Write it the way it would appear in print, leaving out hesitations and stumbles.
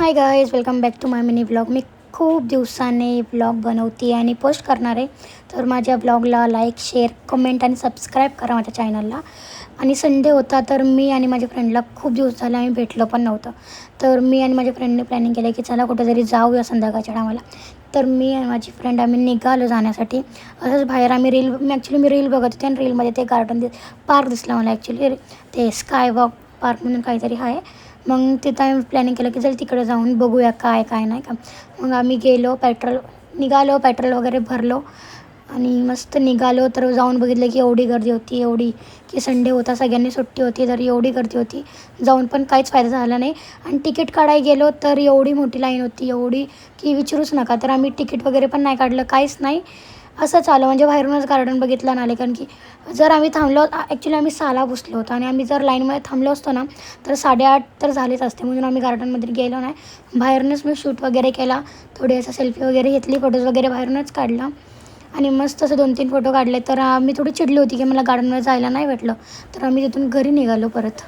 High guys, welcome back to my mini blog. मी खूप दिवसाने ब्लॉग बनवते आणि पोस्ट करणार आहे. तर माझ्या ब्लॉगला लाईक, शेअर, कमेंट आणि सबस्क्राईब करा माझ्या चॅनलला. आणि संडे होता तर मी आणि माझ्या फ्रेंडला खूप दिवस झाले आम्ही भेटलो पण नव्हतं. तर मी आणि माझ्या फ्रेंडने प्लॅनिंग केलं की चला कुठेतरी जाऊया संध्याकाळच्या टायमाला. तर मी आणि माझी फ्रेंड आम्ही निघालो जाण्यासाठी. असंच बाहेर आम्ही मी रील बघत होते आणि रीलमध्ये ते पार्क दिसला मला ॲक्च्युली. ते स्काय वॉक पार्क म्हणून काहीतरी आहे. मग तिथं आम्ही प्लॅनिंग केलं की चल तिकडे जाऊन बघूया काय काय नाही का. मग आम्ही निघालो, पेट्रोल वगैरे भरलो आणि मस्त निघालो. तर जाऊन बघितलं की एवढी गर्दी होती, एवढी की संडे होता, सगळ्यांनी सुट्टी होती, तर एवढी गर्दी होती. जाऊन पण काहीच फायदा झाला नाही. आणि तिकीट काढायला गेलो तर एवढी मोठी लाईन होती, एवढी की विचारूच नका. तर आम्ही तिकीट वगैरे पण नाही काढलं, काहीच नाही. असंच आलं, म्हणजे बाहेरूनच गार्डन बघितलं ना आले. कारण की जर आम्ही थांबलो, ॲक्च्युली आम्ही 6ला बसलो होतो आणि आम्ही जर लाईनमध्ये थांबलो असतो ना तर 8:30 तर झालेच असते. म्हणून आम्ही गार्डनमध्ये गेलो नाही. बाहेरूनच मी शूट वगैरे केला, थोडी असं सेल्फी वगैरे घेतली, फोटोज वगैरे बाहेरूनच काढला आणि मस्त असं 2-3 फोटो काढले. तर आम्ही थोडी चिडली होती की मला गार्डनमध्ये जायला नाही भेटलं. तर आम्ही तिथून घरी निघालो परत.